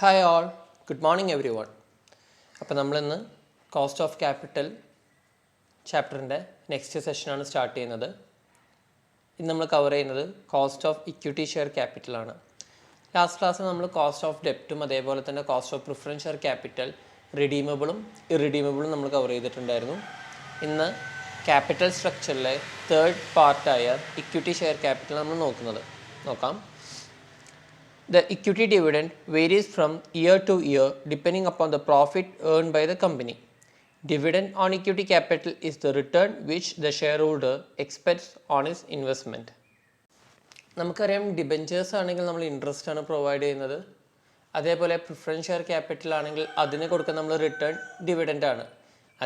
Hi all, good morning everyone. അപ്പോൾ നമ്മളിന്ന് cost of capital ചാപ്റ്ററിൻ്റെ നെക്സ്റ്റ് സെഷനാണ് സ്റ്റാർട്ട് ചെയ്യുന്നത്. ഇന്ന് നമ്മൾ കവർ ചെയ്യുന്നത് കോസ്റ്റ് ഓഫ് ഇക്വിറ്റി ഷെയർ ക്യാപിറ്റലാണ്. ലാസ്റ്റ് ക്ലാസ്സിൽ നമ്മൾ കോസ്റ്റ് ഓഫ് ഡെപ്റ്റും അതേപോലെ തന്നെ cost of preference share capital റിഡീമബിളും ഇറിഡീമബിളും നമ്മൾ കവർ ചെയ്തിട്ടുണ്ടായിരുന്നു. ഇന്ന് ക്യാപിറ്റൽ സ്ട്രക്ചറിലെ തേർഡ് പാർട്ടായ ഇക്വിറ്റി ഷെയർ ക്യാപിറ്റൽ നമ്മൾ നോക്കാം. The equity dividend varies from year to year depending upon the profit earned by the company. Dividend on equity capital is the return which the shareholder expects on his investment. നമുക്കറിയാം, debentures ആണെങ്കിൽ നമ്മൾ interest ആണ് provide ചെയ്യുന്നത്. അതേപോലെ preference share capital ആണെങ്കിൽ അതിന് കൊടുക്കുന്ന നമ്മൾ റിട്ടേൺ ഡിവിഡൻ്റ് ആണ്.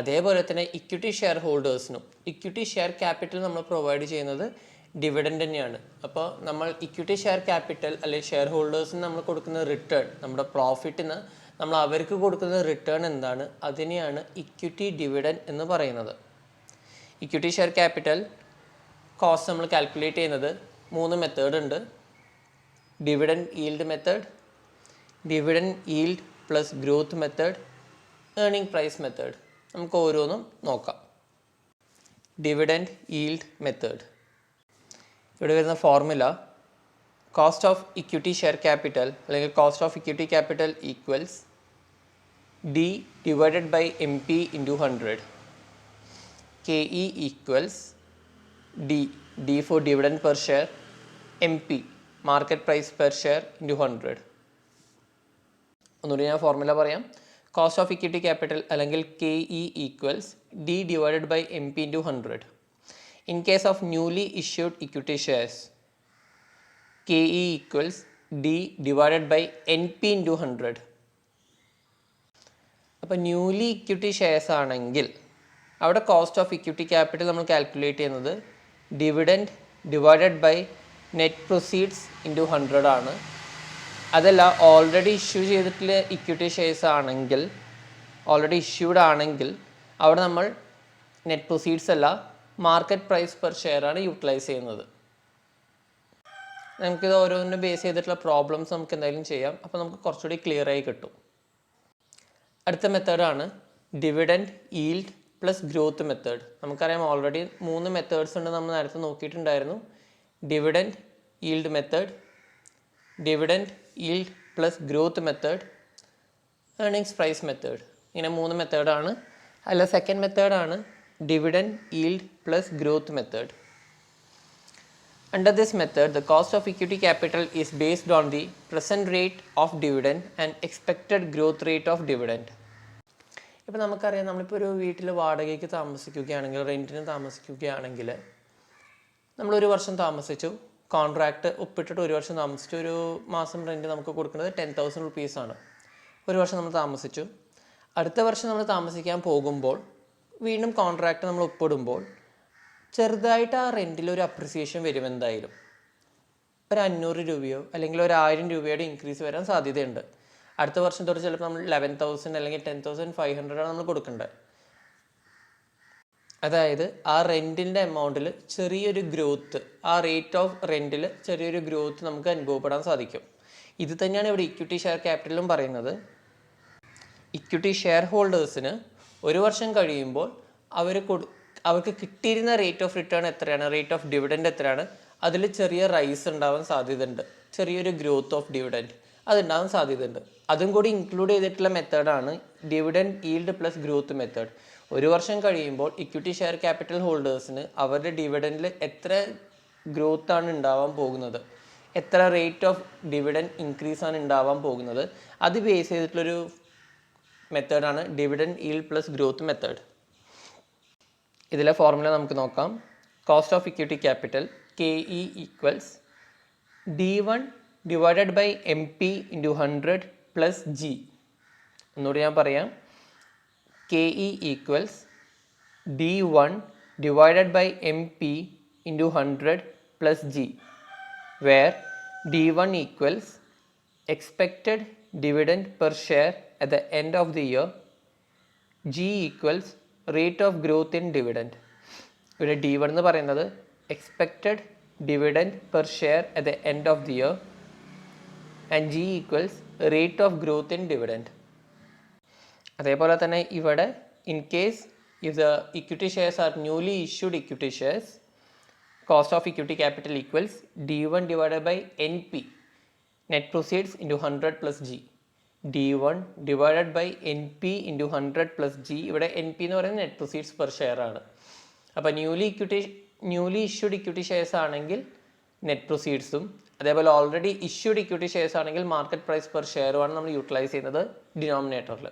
അതേപോലെ തന്നെ ഇക്വിറ്റി ഷെയർ ഹോൾഡേഴ്സിനും ഇക്വിറ്റി ഷെയർ ക്യാപിറ്റൽ നമ്മൾ പ്രൊവൈഡ് ചെയ്യുന്നത് ഡിവിഡൻ്റ് തന്നെയാണ്. അപ്പോൾ നമ്മൾ ഇക്വിറ്റി ഷെയർ ക്യാപിറ്റൽ അല്ലെങ്കിൽ ഷെയർ ഹോൾഡേഴ്സിന് നമ്മൾ കൊടുക്കുന്ന റിട്ടേൺ, നമ്മുടെ പ്രോഫിറ്റിന് നമ്മൾ അവർക്ക് കൊടുക്കുന്ന റിട്ടേൺ എന്താണ്, അതിനെയാണ് ഇക്വിറ്റി ഡിവിഡൻഡ് എന്ന് പറയുന്നത്. ഇക്വിറ്റി ഷെയർ ക്യാപിറ്റൽ കോസ്റ്റ് നമ്മൾ കാൽക്കുലേറ്റ് ചെയ്യുന്നത് 3 മെത്തേഡ് ഉണ്ട്. Dividend yield method, dividend yield plus growth method, earning price method. നമുക്ക് ഓരോന്നും നോക്കാം. Dividend yield method. ഇവിടെ വരുന്ന formula cost of equity share capital അല്ലെങ്കിൽ cost of equity capital equals D divided by M P into 100. K E equals D for dividend per share, M P market price per share into 100. ഒന്നുകൂടി ഞാൻ formula പറയാം. Cost of equity capital അല്ലെങ്കിൽ K E equals D divided by M P into 100. In case of newly issued equity shares, KE equals D divided by NP into 100. അപ്പോൾ newly equity shares ആണെങ്കിൽ അവിടെ cost of equity capital നമ്മൾ calculate ചെയ്യുന്നത് dividend divided by net proceeds into 100 ആണ്. അതല്ല, already issue ചെയ്തിട്ടുള്ള equity shares ആണെങ്കിൽ, already issued ആണെങ്കിൽ അവിടെ നമ്മൾ നെറ്റ് പ്രൊസീഡ്സ് അല്ല, മാർക്കറ്റ് പ്രൈസ് പെർ ഷെയർ ആണ് യൂട്ടിലൈസ് ചെയ്യുന്നത്. നമുക്കിത് ഓരോന്നിനും ബേസ് ചെയ്തിട്ടുള്ള പ്രോബ്ലംസ് നമുക്ക് എന്തായാലും ചെയ്യാം. അപ്പോൾ നമുക്ക് കുറച്ചുകൂടി ക്ലിയർ ആയി കിട്ടും. അടുത്ത മെത്തേഡാണ് dividend yield plus growth method. നമുക്കറിയാം, ഓൾറെഡി 3 മെത്തേഡ്സ് ഉണ്ട്, നമ്മൾ നേരത്തെ നോക്കിയിട്ടുണ്ടായിരുന്നു. Dividend yield method, dividend yield plus growth method, earnings price method. ഇങ്ങനെ 3 മെത്തേഡാണ്. അല്ല, സെക്കൻഡ് മെത്തേഡാണ് dividend yield plus growth method. Under this method, the cost of equity capital is based on the present rate of dividend and expected growth rate of dividend. ഇപ്പോൾ നമുക്കറിയാം, നമ്മളിപ്പോൾ ഒരു വീട്ടിൽ വാടകയ്ക്ക് താമസിക്കുകയാണെങ്കിൽ, റെൻറ്റിന് താമസിക്കുകയാണെങ്കിൽ, നമ്മളൊരു വർഷം താമസിച്ചു, കോൺട്രാക്റ്റ് ഒപ്പിട്ടിട്ട് ഒരു വർഷം താമസിച്ചു, ഒരു മാസം റെൻറ്റ് നമുക്ക് കൊടുക്കുന്നത് 10,000 rupees ആണ്. ഒരു വർഷം നമ്മൾ താമസിച്ചു. അടുത്ത വർഷം നമ്മൾ താമസിക്കാൻ പോകുമ്പോൾ വീണ്ടും കോൺട്രാക്റ്റ് നമ്മൾ ഒപ്പിടുമ്പോൾ ചെറുതായിട്ട് ആ റെൻറ്റിൽ ഒരു അപ്രിസിയേഷൻ വരും. എന്തായാലും ഒരു 500 രൂപയോ അല്ലെങ്കിൽ ഒരു 1000 രൂപയുടെ ഇൻക്രീസ് വരാൻ സാധ്യതയുണ്ട്. അടുത്ത വർഷം തൊട്ട് ചിലപ്പോൾ നമ്മൾ 11,000 അല്ലെങ്കിൽ 10,500 ആണ് നമ്മൾ കൊടുക്കേണ്ടത്. അതായത് ആ റെൻറ്റിൻ്റെ എമൗണ്ടിൽ ചെറിയൊരു ഗ്രോത്ത്, ആ റേറ്റ് ഓഫ് റെൻറ്റിൽ ചെറിയൊരു ഗ്രോത്ത് നമുക്ക് അനുഭവപ്പെടാൻ സാധിക്കും. ഇത് തന്നെയാണ് ഇവിടെ ഇക്വിറ്റി ഷെയർ ക്യാപിറ്റലും പറയുന്നത്. ഇക്വിറ്റി ഷെയർ ഹോൾഡേഴ്സിന് ഒരു വർഷം കഴിയുമ്പോൾ അവർക്ക് കിട്ടിയിരുന്ന റേറ്റ് ഓഫ് റിട്ടേൺ എത്രയാണ്, റേറ്റ് ഓഫ് ഡിവിഡൻഡ് എത്രയാണ്, അതിൽ ചെറിയ റൈസ് ഉണ്ടാവാൻ സാധ്യതയുണ്ട്. ചെറിയൊരു ഗ്രോത്ത് ഓഫ് ഡിവിഡൻഡ് അതുണ്ടാവാൻ സാധ്യതയുണ്ട്. അതും കൂടി ഇൻക്ലൂഡ് ചെയ്തിട്ടുള്ള മെത്തേഡാണ് dividend yield plus growth method. ഒരു വർഷം കഴിയുമ്പോൾ ഇക്വിറ്റി ഷെയർ ക്യാപിറ്റൽ ഹോൾഡേഴ്സിന് അവരുടെ ഡിവിഡൻഡിൽ എത്ര ഗ്രോത്ത് ആണ് ഉണ്ടാവാൻ പോകുന്നത്, എത്ര റേറ്റ് ഓഫ് ഡിവിഡൻഡ് ഇൻക്രീസ് ആണ് ഉണ്ടാവാൻ പോകുന്നത്, അത് ബേസ് ചെയ്തിട്ടുള്ളൊരു മെത്തേഡാണ് dividend yield plus growth method. ഇതിലെ ഫോർമുല നമുക്ക് നോക്കാം. Cost of equity capital K E equals D1 divided by M P into 100 plus G. ഒന്നുകൂടി ഞാൻ പറയാം. K E equals D1 divided by M P into 100 plus G, where D1 equals expected dividend per share at the end of the year, G equals rate of growth in dividend. ഇവിടെ D1 എന്ന് പറയുന്നത് expected dividend per share at the end of the year and G equals rate of growth in dividend. അതേപോലെ തന്നെ ഇവിടെ in case if the equity shares are newly issued equity shares, cost of equity capital equals D1 divided by NP net proceeds into 100 plus G. D1 divided by NP into 100 plus G. ഇവിടെ NP എന്ന് പറയുന്നത് net proceeds per share ആണ്. അപ്പോൾ newly issued equity shares ആണെങ്കിൽ net പ്രൊസീഡ്സും, അതേപോലെ already issued equity shares ആണെങ്കിൽ market price per ഷെയറുമാണ് നമ്മൾ utilise ചെയ്യുന്നത് ഡിനോമിനേറ്ററിൽ.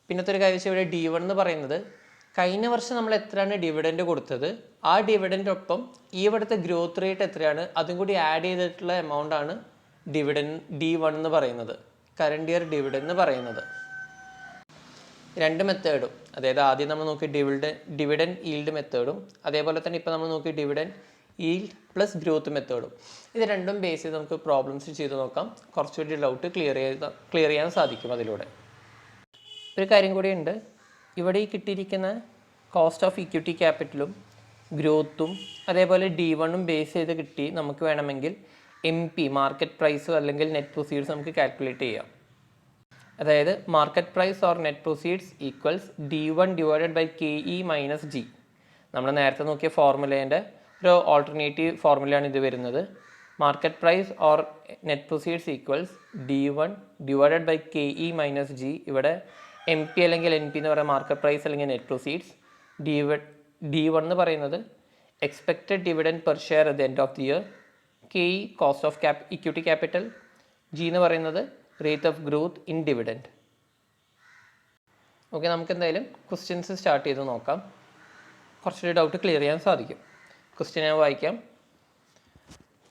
പിന്നത്തെ ഒരു കാര്യം വെച്ചാൽ ഇവിടെ D1 എന്ന് പറയുന്നത് കഴിഞ്ഞ വർഷം നമ്മൾ എത്രയാണ് ഡിവിഡൻഡ് കൊടുത്തത്, ആ ഡിവിഡൻറ്റൊപ്പം ഈ ഇവിടുത്തെ ഗ്രോത്ത് റേറ്റ് എത്രയാണ് അതും കൂടി ആഡ് ചെയ്തിട്ടുള്ള എമൗണ്ട് ആണ് D1 എന്ന് പറയുന്നത്, കറണ്ട് ഇയർ ഡിവിഡൻഡ് എന്ന് പറയുന്നത്. രണ്ട് മെത്തേഡും, അതായത് ആദ്യം നമ്മൾ നോക്കി ഡിവിഡൻഡ് ഈൽഡ് മെത്തേഡും, അതേപോലെ തന്നെ ഇപ്പോൾ നമ്മൾ നോക്കി ഡിവിഡൻഡ് ഈൽഡ് പ്ലസ് ഗ്രോത്ത് മെത്തേഡും. ഇത് രണ്ടും ബേസ് ചെയ്ത് നമുക്ക് പ്രോബ്ലംസ് ചെയ്ത് നോക്കാം. കുറച്ചുകൂടി ഡൗട്ട് ക്ലിയർ ചെയ്യാൻ സാധിക്കും അതിലൂടെ. ഒരു കാര്യം കൂടിയുണ്ട്, ഇവിടെ ഈ കിട്ടിയിരിക്കുന്ന കോസ്റ്റ് ഓഫ് ഇക്വിറ്റി ക്യാപിറ്റലും ഗ്രോത്തും അതേപോലെ D1 ബേസ് ചെയ്ത് കിട്ടി നമുക്ക് വേണമെങ്കിൽ MP മാർക്കറ്റ് പ്രൈസ് അല്ലെങ്കിൽ നെറ്റ് പ്രൊസീഡ്സ് നമുക്ക് കാൽക്കുലേറ്റ് ചെയ്യാം. അതായത് market price or net proceeds equals D1 divided by KE minus G. നമ്മൾ നേരത്തെ നോക്കിയ ഫോർമുലേൻ്റെ ഒരു ഓൾട്ടർനേറ്റീവ് ഫോർമുലയാണ് ഇത് വരുന്നത്. Market price or net proceeds equals D1 divided by KE minus G. ഇവിടെ MP അല്ലെങ്കിൽ NP എന്ന് പറയുന്ന മാർക്കറ്റ് പ്രൈസ് അല്ലെങ്കിൽ നെറ്റ് പ്രൊസീഡ്സ്. D1 എന്ന് പറയുന്നത് expected dividend per share at the end of the year. KE cost of equity capital. G എന്ന് പറയുന്നത് rate of growth in dividend. Okay, നമുക്ക് എന്തായാലും ക്വസ്റ്റ്യൻസ് സ്റ്റാർട്ട് ചെയ്ത് നോക്കാം. കുറച്ചൊരു ഡൗട്ട് ക്ലിയർ ചെയ്യാൻ സാധിക്കും. ക്വസ്റ്റ്യൻ ഞാൻ വായിക്കാം.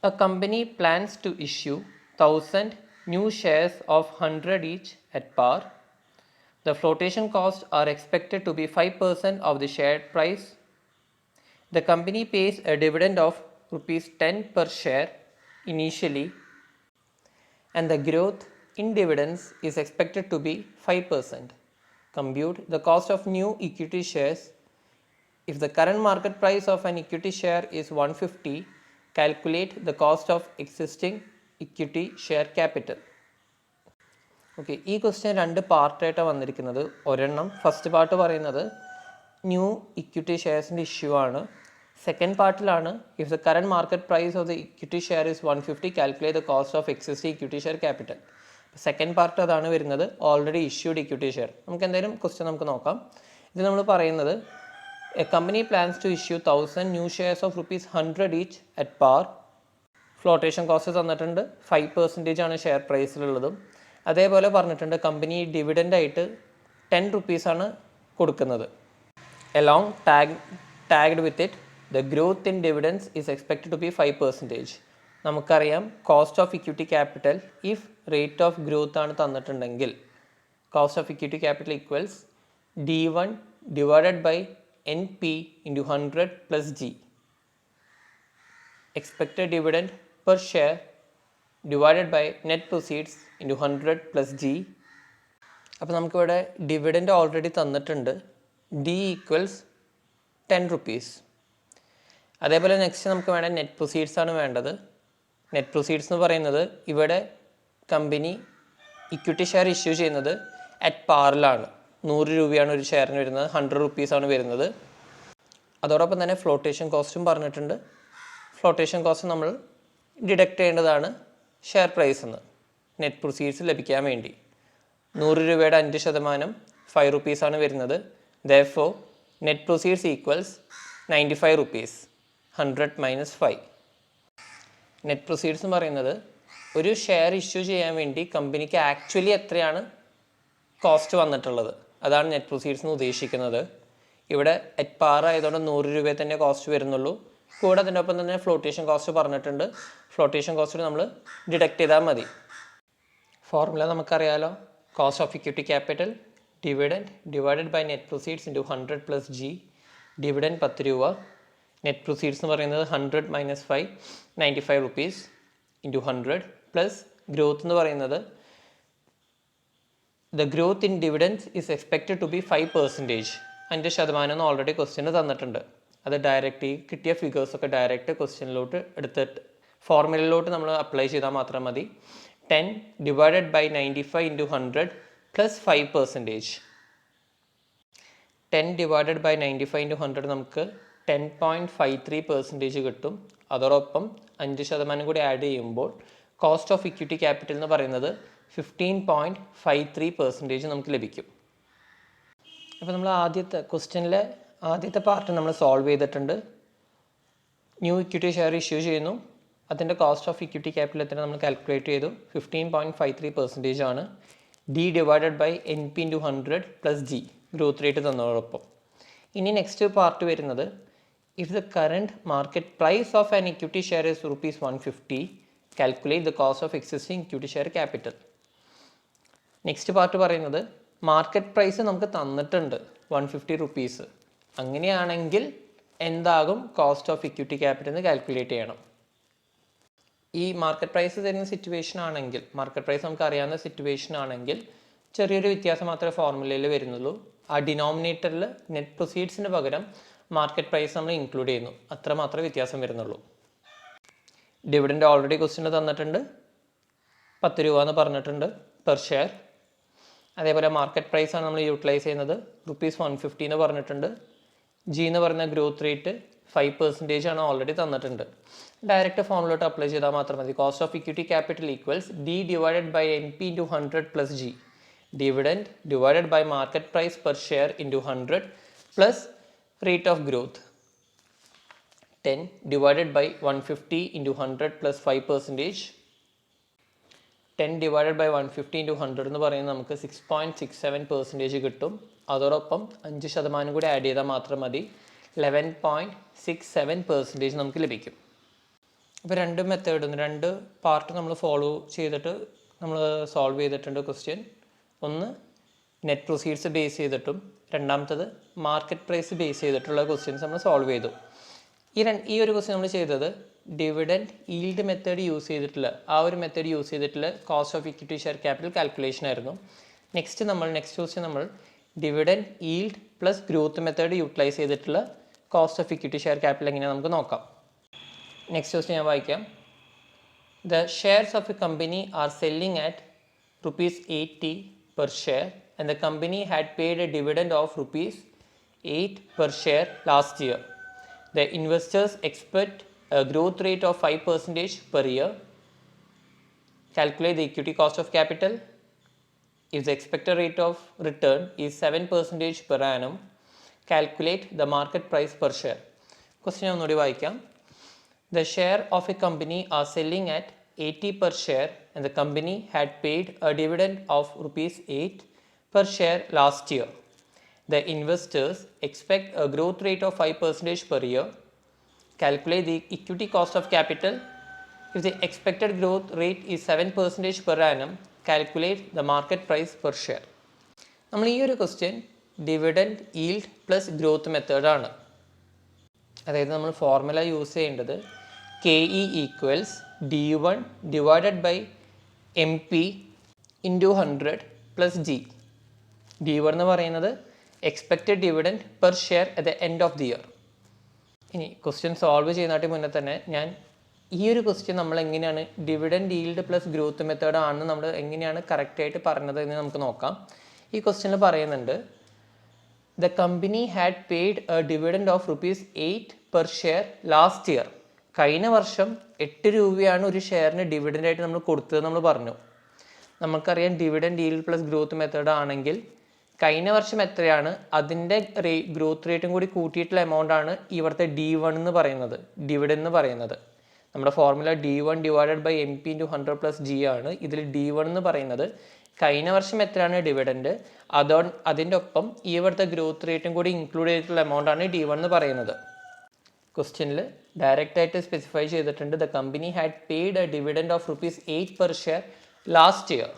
A company plans to issue 1000 new shares of 100 each at par. The flotation costs are expected to be 5% of the share price. The company pays a dividend of ₹10 per share initially, and the growth in dividends is expected to be 5%. Compute the cost of new equity shares. If the current market price of an equity share is 150, calculate the cost of existing equity share capital. Okay, ഈ question രണ്ട് പാർട്ടായിട്ടാണ് വന്നിരിക്കുന്നത്. ഒരെണ്ണം first part പറയുന്നത് new equity ഷെയർസിൻ്റെ issue ആണ്. Second പാർട്ടിലാണ് if the current market price of the equity share is 150, calculate the cost of existing equity share capital. Second part അതാണ് വരുന്നത്, ഓൾറെഡി ഇഷ്യൂഡ് ഇക്വിറ്റി ഷെയർ. നമുക്ക് എന്തായാലും ക്വസ്റ്റ്യൻ നമുക്ക് നോക്കാം. ഇത് നമ്മൾ പറയുന്നത് a company plans to issue 1000 new shares of ₹100 each at par. Flotation cost തന്നിട്ടുണ്ട്, 5% ആണ് ഷെയർ പ്രൈസിലുള്ളതും. അതേപോലെ പറഞ്ഞിട്ടുണ്ട് കമ്പനി ഡിവിഡൻ്റായിട്ട് ₹10 ആണ് കൊടുക്കുന്നത്. Along tagged with it the growth in dividends is expected to be 5%. നമുക്കറിയാം cost of equity capital if rate of growth ആണ് തന്നിട്ടുണ്ടെങ്കിൽ cost of equity capital equals D1 divided by NP into 100 plus G. Expected dividend per share divided by net proceeds into 100 plus G. അപ്പോൾ നമുക്കിവിടെ dividend already തന്നിട്ടുണ്ട്, D equals ₹10. അതേപോലെ next നമുക്ക് വേണ്ട net proceeds ആണ് വേണ്ടത്. നെറ്റ് പ്രൊസീഡ്സ് എന്ന് പറയുന്നത് ഇവിടെ കമ്പനി ഇക്വിറ്റി ഷെയർ ഇഷ്യൂ ചെയ്യുന്നത് അറ്റ് പാറിലാണ്. ₹100 ഒരു ഷെയറിന് വരുന്നത്, ₹100 ആണ് വരുന്നത്. അതോടൊപ്പം തന്നെ ഫ്ലോട്ടേഷൻ കോസ്റ്റും പറഞ്ഞിട്ടുണ്ട്. ഫ്ലോട്ടേഷൻ കോസ്റ്റ് നമ്മൾ ഡിഡക്റ്റ് ചെയ്യേണ്ടതാണ് ഷെയർ പ്രൈസിൽ നിന്ന് നെറ്റ് പ്രൊസീഡ്സ് ലഭിക്കാൻ വേണ്ടി. ₹100 5% ₹5 ആണ് വരുന്നത്. Therefore net proceeds equals ₹95, 100 minus 5. Net proceeds എന്ന് പറയുന്നത് ഒരു ഷെയർ ഇഷ്യൂ ചെയ്യാൻ വേണ്ടി കമ്പനിക്ക് ആക്ച്വലി എത്രയാണ് കോസ്റ്റ് വന്നിട്ടുള്ളത്, അതാണ് നെറ്റ് പ്രൊസീഡ്സ് എന്ന് ഉദ്ദേശിക്കുന്നത്. ഇവിടെ അറ്റ് പാർ ആയതുകൊണ്ട് ₹100 തന്നെ കോസ്റ്റ് വരുന്നുള്ളൂ. കൂടെ അതിൻ്റെ ഒപ്പം തന്നെ ഫ്ലോട്ടേഷൻ കോസ്റ്റ് പറഞ്ഞിട്ടുണ്ട്. ഫ്ലോട്ടേഷൻ കോസ്റ്റ് നമ്മൾ ഡിഡക്റ്റ് ചെയ്താൽ മതി. ഫോർമുല നമുക്കറിയാലോ, cost of equity capital dividend divided by net proceeds into 100 plus G. Dividend ₹10, net proceeds എന്ന് പറയുന്നത് 100 മൈനസ് 5 ₹95 ഇൻറ്റു 100 പ്ലസ് ഗ്രോത്ത് എന്ന് പറയുന്നത് the growth in dividends is expected to be 5%. 5% എന്ന് already question തന്നിട്ടുണ്ട്. അത് ഡയറക്റ്റ് കിട്ടിയ ഫിഗേഴ്സൊക്കെ direct ക്വസ്റ്റ്യനിലോട്ട് എടുത്തിട്ട് ഫോർമുലയിലോട്ട് നമ്മൾ അപ്ലൈ ചെയ്താൽ മാത്രം മതി. 10 divided by 95 into 100 plus 5%. 10 divided by 95 into 100 നമുക്ക് 10.53% കിട്ടും. അതോടൊപ്പം 5% കൂടി ആഡ് ചെയ്യുമ്പോൾ കോസ്റ്റ് ഓഫ് ഇക്വിറ്റി ക്യാപിറ്റൽ എന്ന് പറയുന്നത് 15.53% നമുക്ക് ലഭിക്കും. അപ്പോൾ നമ്മൾ ക്വസ്റ്റ്യനിലെ ആദ്യത്തെ പാർട്ട് നമ്മൾ സോൾവ് ചെയ്തിട്ടുണ്ട്. ന്യൂ ഇക്വിറ്റി ഷെയർ ഇഷ്യൂ ചെയ്യുന്നു. അതിൻ്റെ കോസ്റ്റ് ഓഫ് ഇക്വിറ്റി ക്യാപിറ്റൽ നമ്മൾ കാൽക്കുലേറ്റ് ചെയ്തു. 15.53% ആണ്. D divided by N P into 100 plus G growth rate തന്നതോടൊപ്പം. ഇനി നെക്സ്റ്റ് പാർട്ട് വരുന്നത് if the current market price of an equity share is ₹150, calculate the cost of existing equity share capital. Next part പറയുന്നത് market price നമുക്ക് തന്നിട്ടുണ്ട് ₹150. അങ്ങനെയാണെങ്കിൽ എന്താകും cost of equity capital എന്ന് calculate ചെയ്യണം. ഈ മാർക്കറ്റ് പ്രൈസ് തരുന്ന സിറ്റുവേഷൻ ആണെങ്കിൽ, മാർക്കറ്റ് പ്രൈസ് നമുക്ക് അറിയാവുന്ന സിറ്റുവേഷൻ ആണെങ്കിൽ ചെറിയൊരു വ്യത്യാസം മാത്രമേ ഫോർമുലയിൽ വരുന്നുള്ളൂ. ആ ഡിനോമിനേറ്ററിൽ നെറ്റ് പ്രൊസീഡ്സിന് പകരം മാർക്കറ്റ് പ്രൈസ് നമ്മൾ ഇൻക്ലൂഡ് ചെയ്യുന്നു. അത്ര മാത്രമേ വ്യത്യാസം വരുന്നുള്ളൂ. ഡിവിഡൻഡ് ഓൾറെഡി ക്വസ്റ്റ്യന് തന്നിട്ടുണ്ട്. ₹10 എന്ന് പറഞ്ഞിട്ടുണ്ട് പെർ ഷെയർ. അതേപോലെ മാർക്കറ്റ് പ്രൈസാണ് നമ്മൾ യൂട്ടിലൈസ് ചെയ്യുന്നത്. ₹150 എന്ന് പറഞ്ഞിട്ടുണ്ട്. ജി എന്ന് പറയുന്ന ഗ്രോത്ത് റേറ്റ് 5% ആണ് ഓൾറെഡി തന്നിട്ടുണ്ട്. ഡയറക്റ്റ് ഫോമിലോട്ട് അപ്ലൈ ചെയ്താൽ മാത്രം മതി. Cost of equity capital equals D divided by N P into 100 plus G. Dividend divided by market price per share into 100 plus rate of growth. 10 divided by 150 into 100 plus 5%. 10 divided by 150 into 100 എന്ന് പറയുന്നത് നമുക്ക് 6.67% കിട്ടും. അതോടൊപ്പം 5% കൂടി add ചെയ്താൽ മാത്രം മതി. 11.67% നമുക്ക് ലഭിക്കും. അപ്പോൾ രണ്ട് മെത്തേഡും രണ്ട് പാർട്ട് നമ്മൾ ഫോളോ ചെയ്തിട്ട് നമ്മൾ സോൾവ് ചെയ്തിട്ടുണ്ട് ക്വസ്റ്റ്യൻ. ഒന്ന് നെറ്റ് പ്രൊസീഡ്സ് ബേസ് ചെയ്തിട്ടും രണ്ടാമത്തത് മാർക്കറ്റ് പ്രൈസ് ബേസ് ചെയ്തിട്ടുള്ള ക്വസ്റ്റ്യൻസ് നമ്മൾ സോൾവ് ചെയ്തു. ഈ ഒരു ക്വസ്റ്റ്യൻ നമ്മൾ ചെയ്തത് ഡിവിഡൻഡ് ഈൽഡ് മെത്തേഡ് യൂസ് ചെയ്തിട്ടുള്ള മെത്തേഡ് യൂസ് ചെയ്തിട്ടുള്ള cost of equity share capital calculation ആയിരുന്നു. നെക്സ്റ്റ് ക്വസ്റ്റ്യൻ നമ്മൾ dividend yield plus growth method utilise ചെയ്തിട്ടുള്ള cost of equity share capital എങ്ങനെയാണ് നമുക്ക് നോക്കാം. നെക്സ്റ്റ് ക്വസ്റ്റ്യൻ ഞാൻ വായിക്കാം. The shares of a company are selling at ₹80 per share and the company had paid a dividend of ₹8 per share last year. The investors expect a growth rate of 5% per year. Calculate the equity cost of capital. If the expected rate of return is 7% per annum, calculate the market price per share. Question ഒന്നുകൂടി വായിക്കാം. The share of a company are selling at 80 per share and the company had paid a dividend of ₹8 per share last year. The investors expect a growth rate of 5% per year. Calculate the equity cost of capital. If the expected growth rate is 7% per annum, calculate the market price per share. നമ്മൾ ഈ ഒരു question dividend yield plus growth മെത്തേഡാണ്. അതായത് നമ്മൾ formula use ചെയ്യേണ്ടത് KE equals D1 divided by MP into 100 plus G. D1 എന്ന് പറയുന്നത് expected dividend per share at the end of the year. ഇനി ക്വസ്റ്റ്യൻ സോൾവ് ചെയ്യുന്നതിന് മുന്നേ തന്നെ ഞാൻ ഈ ഒരു ക്വസ്റ്റ്യൻ നമ്മൾ എങ്ങനെയാണ് dividend yield plus growth method ആണെന്ന് നമ്മൾ എങ്ങനെയാണ് കറക്റ്റായിട്ട് പറഞ്ഞത് എന്ന് നമുക്ക് നോക്കാം. ഈ ക്വസ്റ്റ്യനിൽ പറയുന്നുണ്ട് the company had paid A dividend of ₹8 per share last year. കഴിഞ്ഞ വർഷം 8 രൂപയാണ് ഒരു ഷെയറിന് ഡിവിഡൻ്റായിട്ട് നമ്മൾ കൊടുത്തത് നമ്മൾ പറഞ്ഞു. നമുക്കറിയാം dividend yield plus growth method ആണെങ്കിൽ കഴിഞ്ഞ വർഷം എത്രയാണ് അതിൻ്റെ ഗ്രോത്ത് റേറ്റും കൂടി കൂട്ടിയിട്ടുള്ള എമൗണ്ട് ആണ് ഇവിടുത്തെ D1 എന്ന് പറയുന്നത്, ഡിവിഡൻഡ് എന്ന് പറയുന്നത്. നമ്മുടെ formula D1 divided by MP into 100 plus G ആണ്. ഇതിൽ D1 എന്ന് പറയുന്നത് കഴിഞ്ഞ വർഷം എത്രയാണ് ഡിവിഡൻഡ് അതിൻ്റെ ഒപ്പം ഇവിടുത്തെ ഗ്രോത്ത് റേറ്റും കൂടി ഇൻക്ലൂഡ് ചെയ്തിട്ടുള്ള എമൗണ്ട് ആണ് D1 എന്ന് പറയുന്നത്. ക്വസ്റ്റ്യനിൽ ഡയറക്റ്റായിട്ട് സ്പെസിഫൈ ചെയ്തിട്ടുണ്ട് the company had paid A dividend of ₹8 per share last year.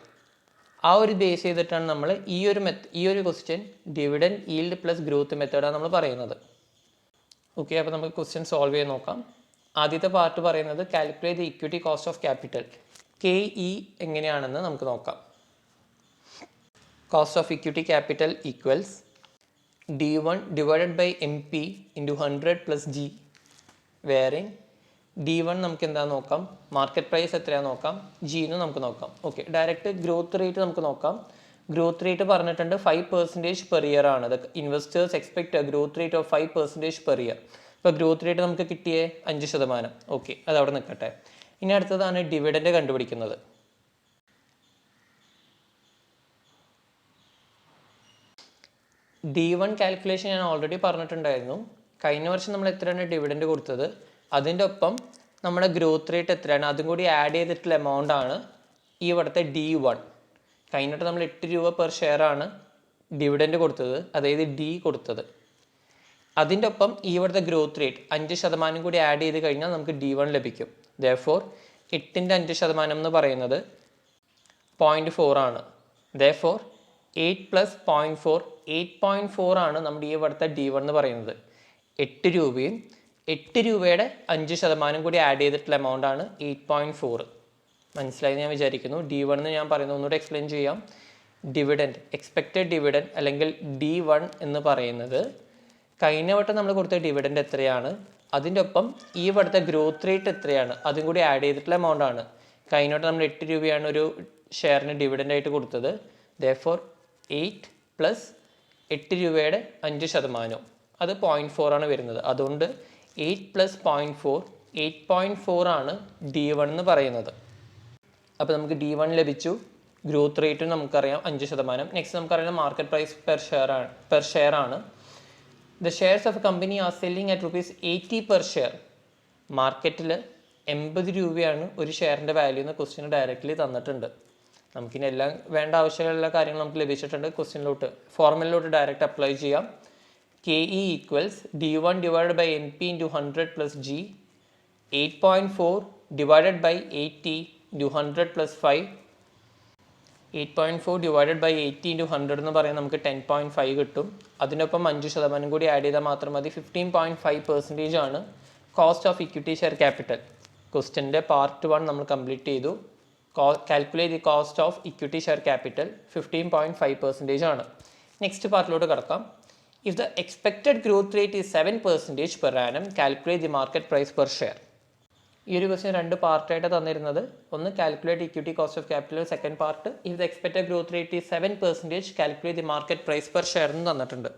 ആ ഒരു ബേസ് ചെയ്തിട്ടാണ് നമ്മൾ ഈ ഒരു question dividend yield plus growth മെത്തേഡാണ് നമ്മൾ പറയുന്നത്. ഓക്കെ, അപ്പോൾ നമുക്ക് ക്വസ്റ്റ്യൻ സോൾവ് ചെയ്ത് നോക്കാം. ആദ്യത്തെ പാർട്ട് പറയുന്നത് calculate the equity cost of capital KE എങ്ങനെയാണെന്ന് നമുക്ക് നോക്കാം. Cost of equity capital equals D1 divided by MP into 100 plus G, wherein D1 നമുക്ക് എന്താണെന്ന് നോക്കാം, മാർക്കറ്റ് പ്രൈസ് എത്രയാണെന്ന് നോക്കാം, G എന്ന് നമുക്ക് നോക്കാം. ഓക്കെ, ഡയറക്റ്റ് ഗ്രോത്ത് റേറ്റ് നമുക്ക് നോക്കാം. ഗ്രോത്ത് റേറ്റ് പറഞ്ഞിട്ടുണ്ട് 5% പെർ ഇയർ ആണ്. Investors expect growth rate of 5% per year. ഇപ്പോൾ ഗ്രോത്ത് റേറ്റ് നമുക്ക് കിട്ടിയേ 5%. ഓക്കെ, അത് അവിടെ നിൽക്കട്ടെ. ഇനി അടുത്തതാണ് ഡിവിഡൻഡ് കണ്ടുപിടിക്കുന്നത്. D1 കാൽക്കുലേഷൻ ഞാൻ ഓൾറെഡി പറഞ്ഞിട്ടുണ്ടായിരുന്നു. കഴിഞ്ഞ വർഷം നമ്മൾ എത്രയാണ് ഡിവിഡൻഡ് കൊടുത്തത്, അതിൻ്റെ ഒപ്പം നമ്മുടെ ഗ്രോത്ത് റേറ്റ് എത്രയാണ് അതും കൂടി ആഡ് ചെയ്തിട്ടുള്ള എമൗണ്ട് ആണ് ഈ ഇവിടുത്തെ D1. കഴിഞ്ഞിട്ട് നമ്മൾ 8 രൂപ പെർ ഷെയർ ആണ് ഡിവിഡൻഡ് കൊടുത്തത്, അതായത് D കൊടുത്തത്. അതിൻ്റെ ഒപ്പം ഈ ഇവിടുത്തെ ഗ്രോത്ത് റേറ്റ് 5% കൂടി ആഡ് ചെയ്ത് കഴിഞ്ഞാൽ നമുക്ക് D1 ലഭിക്കും. ദെയർഫോർ 8ൻ്റെ 5% എന്ന് പറയുന്നത് 0.4 ആണ്. ദെയർഫോർ 8 + 0.4 8.4 ആണ് നമ്മുടെ ഈ ഇവിടുത്തെ D1 എന്ന് പറയുന്നത്. 8 രൂപയും 8 രൂപയുടെ 5% കൂടി ആഡ് ചെയ്തിട്ടുള്ള എമൗണ്ട് ആണ് 8.4. മനസ്സിലായി ഞാൻ വിചാരിക്കുന്നു. D1 എന്ന് ഞാൻ പറയുന്നത് ഒന്നുകൂടെ എക്സ്പ്ലെയിൻ ചെയ്യാം. ഡിവിഡൻഡ്, എക്സ്പെക്റ്റഡ് ഡിവിഡൻഡ് അല്ലെങ്കിൽ D1 എന്ന് പറയുന്നത് കഴിഞ്ഞ വട്ടം നമ്മൾ കൊടുത്ത ഡിവിഡൻഡ് എത്രയാണ്, അതിൻ്റെ ഒപ്പം ഈ ഇവിടുത്തെ ഗ്രോത്ത് റേറ്റ് എത്രയാണ് അതും കൂടി ആഡ് ചെയ്തിട്ടുള്ള എമൗണ്ട് ആണ്. കഴിഞ്ഞ വട്ടം നമ്മൾ 8 രൂപയാണ് ഒരു ഷെയറിന് ഡിവിഡൻഡ് ആയിട്ട് കൊടുത്തത്. ദെയർഫോർ 8 + 8 രൂപയുടെ 5%, അത് 0.4 ആണ് വരുന്നത്. അതുകൊണ്ട് 8 + 0.4 8.4 ആണ് D1 എന്ന് പറയുന്നത്. അപ്പോൾ നമുക്ക് D1 ലഭിച്ചു. ഗ്രോത്ത് റേറ്റും നമുക്കറിയാം 5%. നെക്സ്റ്റ് നമുക്കറിയാം മാർക്കറ്റ് പ്രൈസ് പെർ ഷെയർ ആണ്. The shares of company are selling at ₹80 per share. മാർക്കറ്റിൽ 80 രൂപയാണ് ഒരു ഷെയറിൻ്റെ വാല്യൂ എന്ന് ക്വസ്റ്റ്യൻ ഡയറക്റ്റ്ലി തന്നിട്ടുണ്ട്. നമുക്കിനി എല്ലാം വേണ്ട ആവശ്യമുള്ള കാര്യങ്ങൾ നമുക്ക് ലഭിച്ചിട്ടുണ്ട്. ക്വസ്റ്റ്യനിലോട്ട് ഫോർമുലയിലോട്ട് ഡയറക്റ്റ് അപ്ലൈ ചെയ്യാം. KE = D1 / NP × 100 + G. 8.4 / 80 × 100 + 5. 8.4 / 80 × 100 എന്ന് പറയുന്നത് നമുക്ക് 10.5 കിട്ടും. അതിനൊപ്പം 5% കൂടി ആഡ് ചെയ്താൽ മാത്രം മതി. 15.5% ആണ് cost of equity share capital. ക്വസ്റ്റ്യൻ്റെ പാർട്ട് 1 നമ്മൾ കംപ്ലീറ്റ് ചെയ്തു. Calculate the cost of equity share capital 15.5% ആണ്. നെക്സ്റ്റ് പാർട്ടിലോട്ട് കിടക്കാം. If the expected growth rate is 7% per annum, calculate the market price per share. ഈ ഒരു ക്വസ്റ്റ്യൻ 2 പാർട്ടായിട്ട് തന്നിരുന്നത്. ഒന്ന് calculate equity cost of capital, second part if the expected growth rate is 7%, calculate the market price per share എന്ന് തന്നിട്ടുണ്ട്.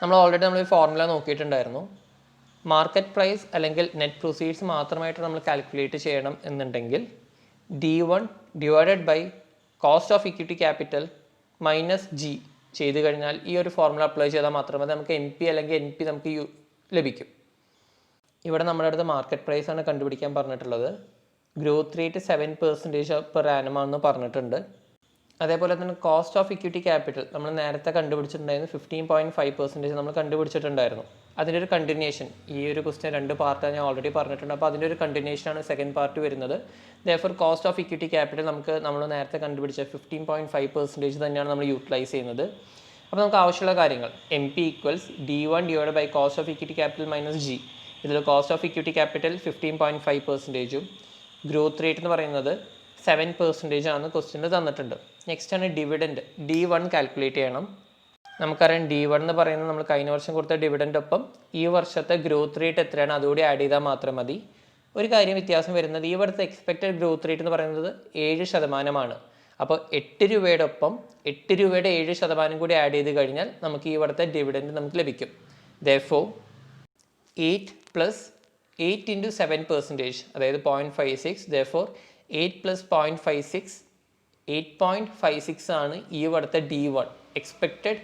നമ്മൾ already നമ്മൾ formula നോക്കിയിട്ടുണ്ടായിരുന്നു. Market price അല്ലെങ്കിൽ നെറ്റ് പ്രൊസീഡ്സ് മാത്രമായിട്ട് നമ്മൾ കാൽക്കുലേറ്റ് ചെയ്യണം എന്നുണ്ടെങ്കിൽ D1 / cost of equity capital - G ചെയ്ത് കഴിഞ്ഞാൽ ഈ ഒരു ഫോർമുല അപ്ലൈ ചെയ്താൽ മാത്രമേ നമുക്ക് MP അല്ലെങ്കിൽ NP നമുക്ക് ലഭിക്കും. ഇവിടെ നമ്മുടെ അടുത്ത് മാർക്കറ്റ് പ്രൈസ് ആണ് കണ്ടുപിടിക്കാൻ പറഞ്ഞിട്ടുള്ളത്. ഗ്രോത്ത് റേറ്റ് 7% പെർ ആനം ആണെന്ന് പറഞ്ഞിട്ടുണ്ട്. അതേപോലെ തന്നെ കോസ്റ്റ് ഓഫ് ഇക്വിറ്റി ക്യാപിറ്റൽ നമ്മൾ നേരത്തെ കണ്ടുപിടിച്ചിട്ടുണ്ടായിരുന്നു. 15.5% നമ്മൾ കണ്ടുപിടിച്ചിട്ടുണ്ടായിരുന്നു. അതിൻ്റെ ഒരു കണ്ടിന്യൂഷൻ, ഈ ഒരു ക്വസ്റ്റ്യൻ 2 പാർട്ടാണ് ഞാൻ ഓൾറെഡി പറഞ്ഞിട്ടുണ്ട്. അപ്പോൾ അതിൻ്റെ ഒരു കണ്ടിന്യൂഷനാണ് സെക്കൻഡ് പാർട്ട് വരുന്നത്. Therefore cost of equity capital നമ്മൾ നേരത്തെ കണ്ടുപിടിച്ച 15.5% തന്നെയാണ് നമ്മൾ യൂട്ടിലൈസ് ചെയ്യുന്നത്. അപ്പോൾ നമുക്ക് ആവശ്യമുള്ള കാര്യങ്ങൾ MP = D1 / cost of equity capital - G. ഇതിൽ cost of equity capital 15.5%, growth rate എന്ന് പറയുന്നത് 7% ആണ് ക്വസ്റ്റ്യനിൽ തന്നിട്ടുണ്ട്. നെക്സ്റ്റ് ആണ് ഡിവിഡൻഡ്. D1 കാൽക്കുലേറ്റ് ചെയ്യണം. നമുക്കറിയാം D1 എന്ന് പറയുന്നത് നമ്മൾ കഴിഞ്ഞ വർഷം കൊടുത്ത ഡിവിഡൻഡ് ഒപ്പം ഈ വർഷത്തെ ഗ്രോത്ത് റേറ്റ് എത്രയാണ് അതുകൂടി ആഡ് ചെയ്താൽ മാത്രം മതി. ഒരു കാര്യം വ്യത്യാസം വരുന്നത്, ഈ ഇവിടുത്തെ എക്സ്പെക്റ്റഡ് ഗ്രോത്ത് റേറ്റ് എന്ന് പറയുന്നത് 7% ആണ്. അപ്പോൾ 8 രൂപയുടെ ഒപ്പം 8 രൂപയുടെ 7% കൂടി ആഡ് ചെയ്ത് കഴിഞ്ഞാൽ നമുക്ക് ഈ ഇവിടുത്തെ ഡിവിഡൻഡ് നമുക്ക് ലഭിക്കും. Therefore 8 + 8 × 7%, അതായത് 0.56. Therefore 8 + 0.56 8.56 ആണ് ഈ ഇവിടുത്തെ D1 expected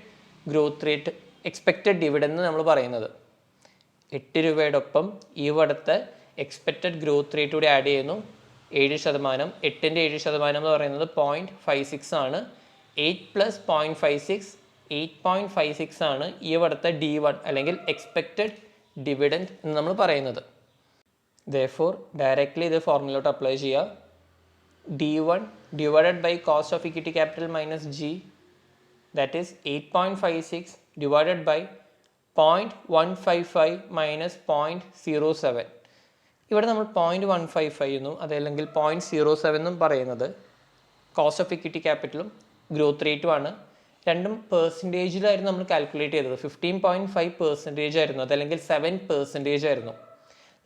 growth rate, expected dividend എന്ന് നമ്മൾ പറയുന്നത്. 8 രൂപയുടെ ഒപ്പം ഈ ഇവിടുത്തെ എക്സ്പെക്റ്റഡ് ഗ്രോത്ത് റേറ്റ് കൂടി ആഡ് ചെയ്യുന്നു 7%. 8ൻ്റെ 7% എന്ന് പറയുന്നത് 0.56 ആണ്. 8 + 0.56 8.56 ആണ് ഈ ഇവിടുത്തെ D1 അല്ലെങ്കിൽ എക്സ്പെക്റ്റഡ് ഡിവിഡൻഡ് എന്ന് നമ്മൾ പറയുന്നത്. Therefore ഡയറക്റ്റ്ലി ഇത് ഫോർമുലയിലോട്ട് അപ്ലൈ ചെയ്യുക. D1 / cost of equity capital - G, that is 8.56 / 0.155 - 0.07. ഇവിടെ നമ്മൾ 0.155 എന്നും അതല്ലെങ്കിൽ 0.07 എന്നും പറയുന്നത് കോസ്റ്റ് ഓഫ് ഇക്വിറ്റി ക്യാപിറ്റലും ഗ്രോത്ത് റേറ്റുമാണ്. രണ്ടും പെർസെൻറ്റേജിലായിരുന്നു നമ്മൾ കാൽക്കുലേറ്റ് ചെയ്തത്. 15.5% ആയിരുന്നു, അതല്ലെങ്കിൽ 7% ആയിരുന്നു.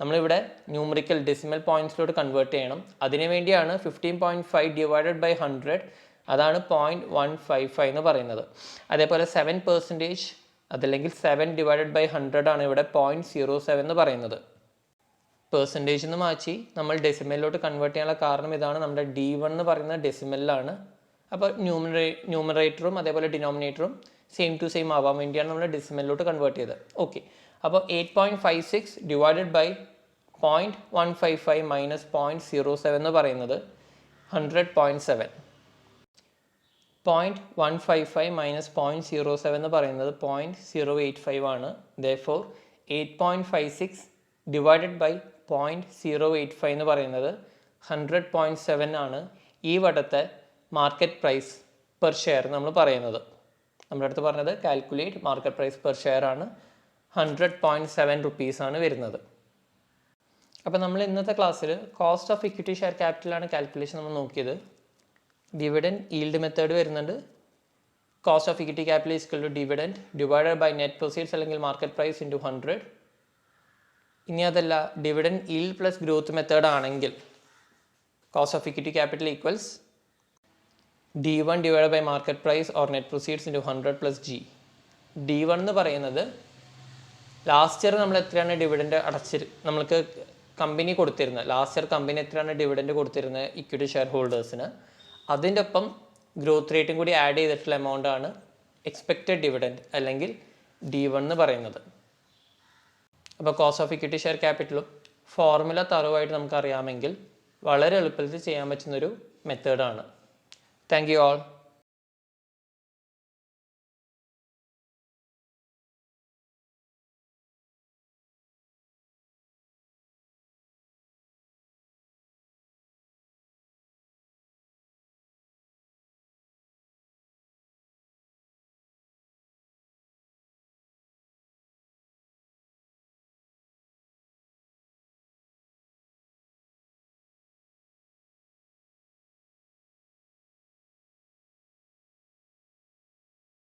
നമ്മളിവിടെ ന്യൂമറിക്കൽ ഡെസിമൽ പോയിൻറ്റ്സിലോട്ട് കൺവേർട്ട് ചെയ്യണം. അതിനു വേണ്ടിയാണ് 15.5 ഡിവൈഡഡ് ബൈ 100, അതാണ് 0.155 എന്ന് പറയുന്നത്. അതേപോലെ 7% അതല്ലെങ്കിൽ 7 ഡിവൈഡഡ് ബൈ 100 ആണ് ഇവിടെ 0.07 എന്ന് പറയുന്നത്. പെർസെൻറ്റേജ് എന്ന് മാറ്റി നമ്മൾ ഡെസിമലിലോട്ട് കൺവേർട്ട് ചെയ്യാനുള്ള കാരണം ഇതാണ്. നമ്മുടെ D1 എന്ന് പറയുന്നത് ഡെസിമലിലാണ്. അപ്പോൾ ന്യൂമറേറ്ററും അതേപോലെ ഡിനോമിനേറ്ററും സെയിം ടു സെയിം ആവാൻ വേണ്ടിയാണ് നമ്മൾ ഡെസിമലിലോട്ട് കൺവേർട്ട് ചെയ്തത്. ഓക്കെ, അപ്പോൾ 8.56 ഡിവൈഡഡ് ബൈ 0.155 മൈനസ് 0.07 എന്ന് പറയുന്നത് 100.7. 0.155 മൈനസ് 0.07 എന്ന് പറയുന്നത് 0.085 ആണ്. Therefore 8.56 ഡിവൈഡഡ് ബൈ 0.085 എന്ന് പറയുന്നത് 100.7 ആണ്. ഈ വട്ടത്തെ മാർക്കറ്റ് പ്രൈസ് പെർ ഷെയർ നമ്മൾ പറയുന്നത്. നമ്മുടെ അടുത്ത് പറഞ്ഞത് calculate market price per share ആണ്. 100.7 റുപ്പീസാണ് വരുന്നത്. അപ്പോൾ നമ്മൾ ഇന്നത്തെ ക്ലാസ്സിൽ കോസ്റ്റ് ഓഫ് ഇക്വിറ്റി ഷെയർ ക്യാപിറ്റലാണ് കാൽക്കുലേഷൻ നമ്മൾ നോക്കിയത്. ഡിവിഡൻഡ് ഈൽഡ് മെത്തേഡ് വരുന്നുണ്ട്. Cost of equity capital is equal to dividend divided by net proceeds അല്ലെങ്കിൽ മാർക്കറ്റ് പ്രൈസ് ഇൻറ്റു 100. ഇനി അതല്ല dividend yield plus growth method ആണെങ്കിൽ cost of equity capital equals D1 divide by market price or net proceeds into 100 plus G. D1 എന്ന് പറയുന്നത് last year നമ്മൾ എത്രയാണ് dividend നമ്മൾക്ക് company കൊടുത്തിരുന്നത്, ലാസ്റ്റ് ഇയർ കമ്പനി എത്രയാണ് ഡിവിഡൻഡ് കൊടുത്തിരുന്നത് ഇക്വിറ്റി ഷെയർ ഹോൾഡേഴ്സിന്, അതിൻ്റെ ഒപ്പം ഗ്രോത്ത് റേറ്റും കൂടി ആഡ് ചെയ്തിട്ടുള്ള എമൗണ്ട് ആണ് എക്സ്പെക്റ്റഡ് ഡിവിഡൻഡ് അല്ലെങ്കിൽ D1 എന്ന് പറയുന്നത്. അപ്പോൾ കോസ്റ്റ് ഓഫ് ഇക്വിറ്റി ഷെയർ ക്യാപിറ്റലും ഫോർമുല തറവായിട്ട് നമുക്കറിയാമെങ്കിൽ വളരെ എളുപ്പത്തിൽ ചെയ്യാൻ പറ്റുന്നൊരു മെത്തേഡാണ്. Thank you all.